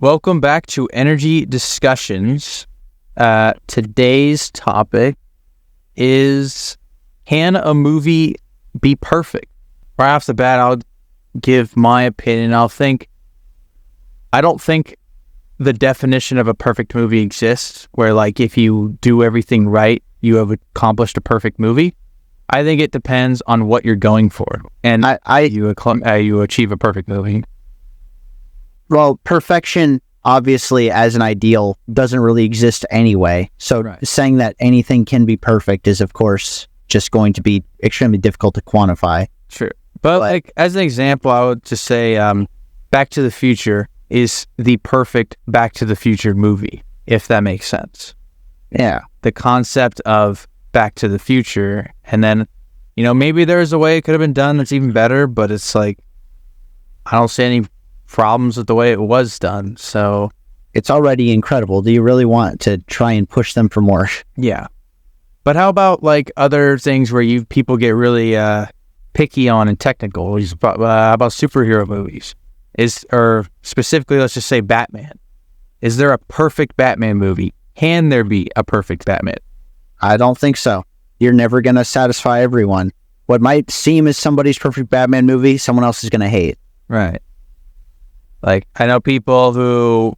Welcome back to Energy Discussions. Today's topic is, can a movie be perfect? Right off the bat, I'll give my opinion. I don't think the definition of a perfect movie exists, where like if you do everything right, you have accomplished a perfect movie. I think it depends on what you're going for, and you achieve a perfect movie. Well, perfection, obviously, as an ideal, doesn't really exist anyway. So saying that anything can be perfect is, of course, just going to be extremely difficult to quantify. True. But like, as an example, I would just say Back to the Future is the perfect Back to the Future movie, if that makes sense. Yeah. The concept of Back to the Future, and then, maybe there's a way it could have been done that's even better, but it's like, I don't see any problems with the way it was done, so it's already incredible. Do you really want to try and push them for more? Yeah. But how about like other things where people get really picky on and technical? How about superhero movies? Or specifically, let's just say Batman. Is there a perfect Batman movie? Can there be a perfect Batman? I don't think so. You're never going to satisfy everyone. What might seem as somebody's perfect Batman movie, someone else is going to hate. Right. Like, I know people who,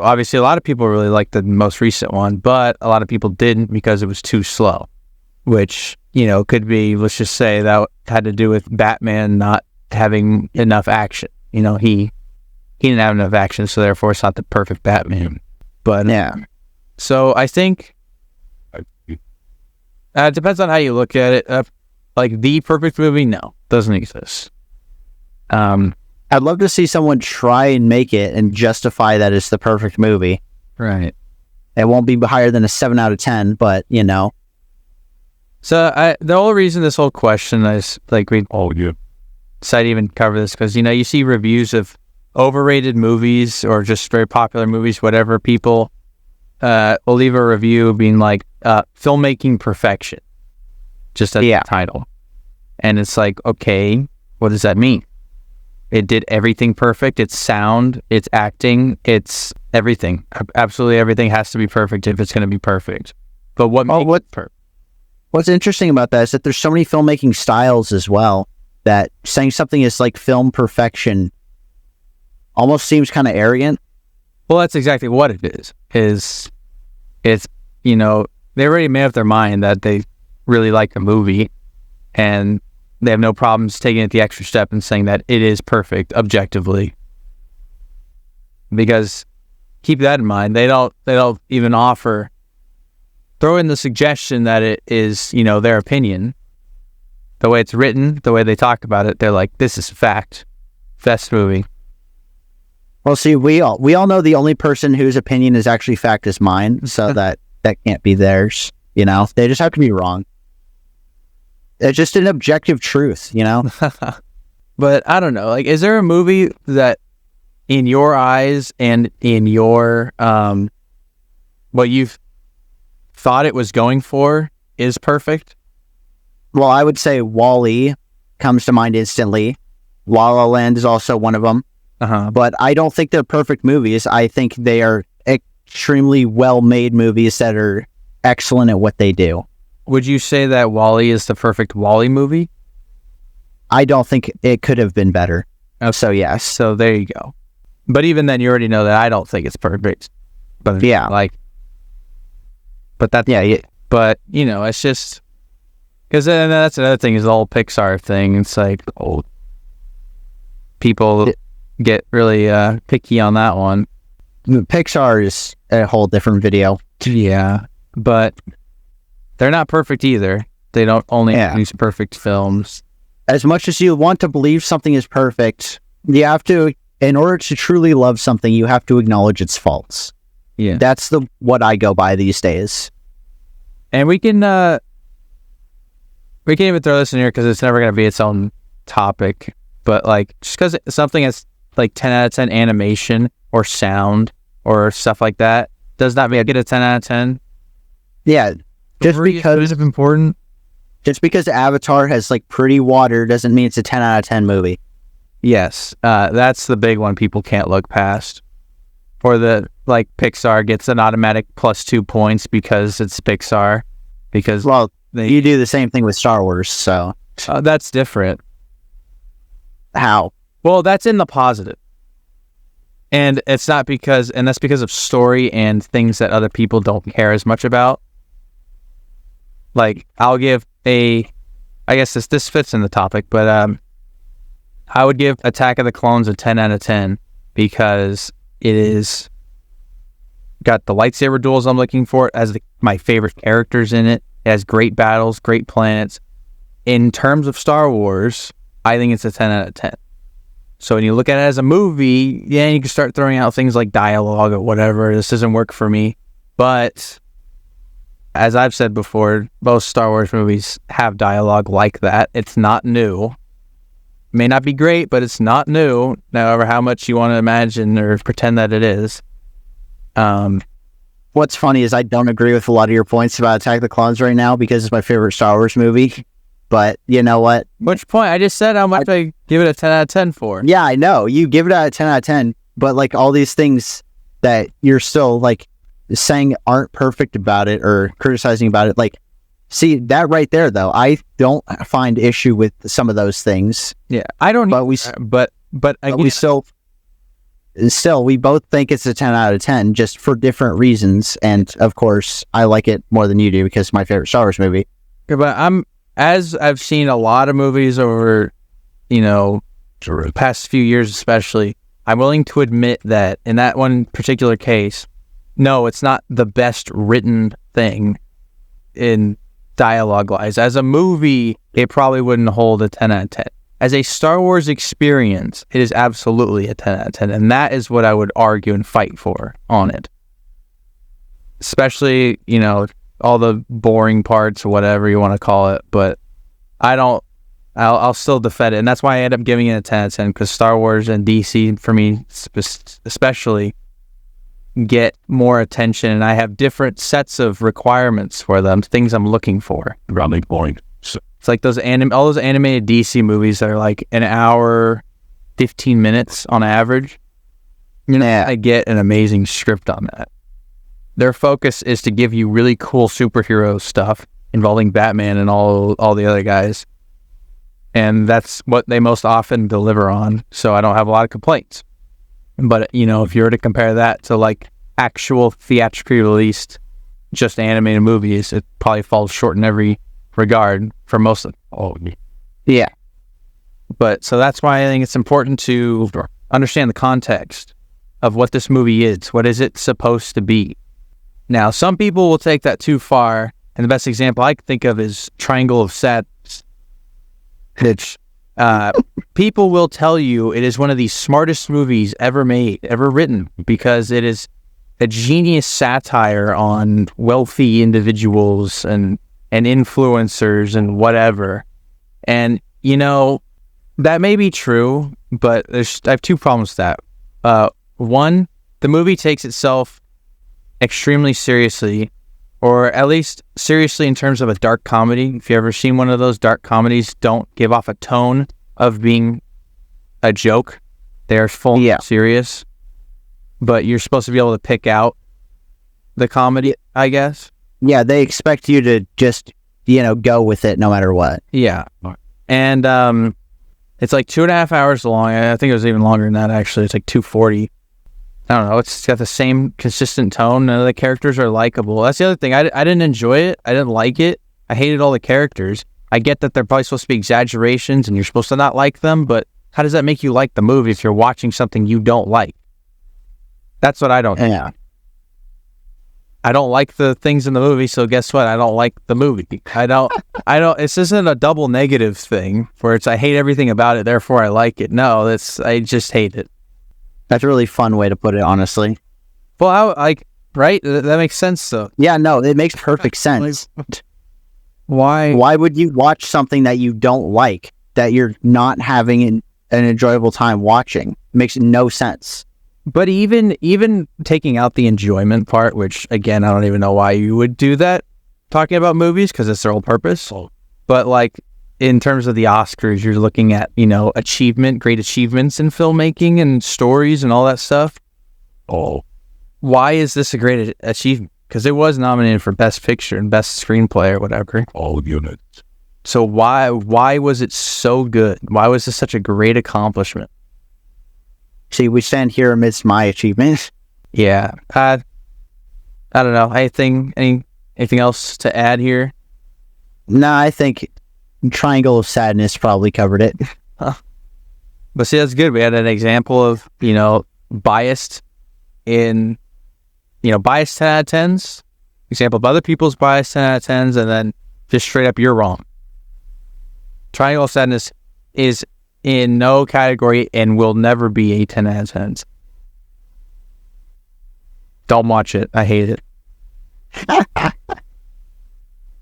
obviously a lot of people really liked the most recent one, but a lot of people didn't because it was too slow, which, could be, let's just say that had to do with Batman not having enough action. He didn't have enough action, so therefore it's not the perfect Batman. But yeah. So I think it depends on how you look at it. Like the perfect movie, no, doesn't exist. I'd love to see someone try and make it and justify that it's the perfect movie. Right. It won't be higher than a 7 out of 10, but So the whole reason this whole question is like decided to even cover this because you see reviews of overrated movies or just very popular movies, whatever. People will leave a review being like filmmaking perfection, just as the title, and it's like, okay, what does that mean? It did everything perfect. It's sound, it's acting, it's everything. Absolutely everything has to be perfect if it's going to be perfect. But what makes it perfect? What's interesting about that is that there's so many filmmaking styles as well that saying something is like film perfection almost seems kind of arrogant. Well, that's exactly what it is. It's, they already made up their mind that they really like the movie, and they have no problems taking it the extra step and saying that it is perfect objectively. Because keep that in mind, they don't even throw in the suggestion that it is, their opinion. The way it's written, the way they talk about it, they're like, this is fact. Best movie. Well, see, we all know the only person whose opinion is actually fact is mine, so that can't be theirs. They just have to be wrong. It's just an objective truth, But I don't know. Like, is there a movie that, in your eyes and in your what you've thought it was going for, is perfect? Well, I would say WALL-E comes to mind instantly. La La Land is also one of them. But I don't think they're perfect movies. I think they are extremely well-made movies that are excellent at what they do. Would you say that WALL-E is the perfect WALL-E movie? I don't think it could have been better. Okay. So yes. So there you go. But even then, you already know that I don't think it's perfect. But yeah, but that's But it's just because then that's another thing is the whole Pixar thing. It's like people get really picky on that one. Pixar is a whole different video. Yeah, but they're not perfect either. They don't only produce perfect films. As much as you want to believe something is perfect, you have to, in order to truly love something, you have to acknowledge its faults. Yeah, that's what I go by these days. And we can even throw this in here because it's never going to be its own topic. But like, just because something has like 10 out of 10 animation or sound or stuff like that does not make it a 10 out of 10. Yeah, just because it's important. Just because Avatar has like pretty water doesn't mean it's a 10 out of 10 movie. Yes, that's the big one people can't look past. or the like Pixar gets an automatic +2 points because it's Pixar. Because you do the same thing with Star Wars, so that's different. How? Well, that's in the positive. And it's not because, and that's because of story and things that other people don't care as much about. Like, I'll give I guess this fits in the topic, but I would give Attack of the Clones a 10 out of 10 because it is got the lightsaber duels I'm looking for. It has my favorite characters in it. It has great battles, great planets. In terms of Star Wars, I think it's a 10 out of 10. So when you look at it as a movie, yeah, you can start throwing out things like dialogue or whatever. This doesn't work for me. But as I've said before, most Star Wars movies have dialogue like that. It's not new. May not be great, but it's not new, however how much you want to imagine or pretend that it is. What's funny is I don't agree with a lot of your points about Attack of the Clones right now because it's my favorite Star Wars movie. But you know what? Which point? I just said how much I give it a 10 out of 10 for. Yeah, I know. You give it a 10 out of 10, but like all these things that you're still like saying aren't perfect about it or criticizing about it, like, see, that right there, though, I don't find issue with some of those things. Yeah, I don't. But we still, we both think it's a 10 out of 10 just for different reasons. And of course, I like it more than you do because it's my favorite Star Wars movie. Yeah, but as I've seen a lot of movies over, the past few years especially, I'm willing to admit that in that one particular case, no, it's not the best written thing in dialogue-wise. As a movie, it probably wouldn't hold a 10 out of 10. As a Star Wars experience, it is absolutely a 10 out of 10, and that is what I would argue and fight for on it. Especially, all the boring parts, whatever you want to call it, but I'll still defend it, and that's why I end up giving it a 10 out of 10, because Star Wars and DC, for me especially, get more attention, and I have different sets of requirements for them, things I'm looking for. Running point. It's like all those animated DC movies that are like an hour, 15 minutes on average. I get an amazing script on that. Their focus is to give you really cool superhero stuff involving Batman and all the other guys. And that's what they most often deliver on. So I don't have a lot of complaints. But, if you were to compare that to like actual theatrically released, just animated movies, it probably falls short in every regard for most of them. Oh, yeah. But so that's why I think it's important to understand the context of what this movie is. What is it supposed to be? Now, some people will take that too far, and the best example I can think of is Triangle of Sadness, which people will tell you it is one of the smartest movies ever made, ever written, because it is a genius satire on wealthy individuals and influencers and whatever. And, that may be true, but I have two problems with that. One, the movie takes itself extremely seriously, or at least seriously in terms of a dark comedy. If you've ever seen one of those dark comedies, don't give off a tone of being a joke. They're full serious, but you're supposed to be able to pick out the comedy, I guess. Yeah, they expect you to just, go with it no matter what. Yeah. And it's like 2.5 hours long. I think it was even longer than that, actually. It's like 2:40. I don't know. It's got the same consistent tone. None of the characters are likable. That's the other thing. I didn't enjoy it. I didn't like it. I hated all the characters. I get that they're probably supposed to be exaggerations and you're supposed to not like them, but how does that make you like the movie if you're watching something you don't like? That's what I don't think. Yeah. I don't like the things in the movie, so guess what? I don't like the movie. I don't, this isn't a double negative thing where it's I hate everything about it, therefore I like it. No, I just hate it. That's a really fun way to put it, honestly. Well, right? That makes sense, though. Yeah, no, it makes perfect sense. Why? Why would you watch something that you don't like, that you're not having an enjoyable time watching? It makes no sense. But even taking out the enjoyment part, which, again, I don't even know why you would do that, talking about movies, because it's their whole purpose. But, like, in terms of the Oscars, you're looking at, great achievements in filmmaking and stories and all that stuff. why is this a great achievement? Because it was nominated for Best Picture and Best Screenplay or whatever. All units. So why was it so good? Why was this such a great accomplishment? See, we stand here amidst my achievements. Yeah. I don't know. Anything else to add here? No, I think Triangle of Sadness probably covered it. But see, that's good. We had an example of, biased 10 out of 10s, example of other people's biased 10 out of 10s, and then just straight up, you're wrong. Triangle of Sadness is in no category and will never be a 10 out of 10s. Don't watch it. I hate it.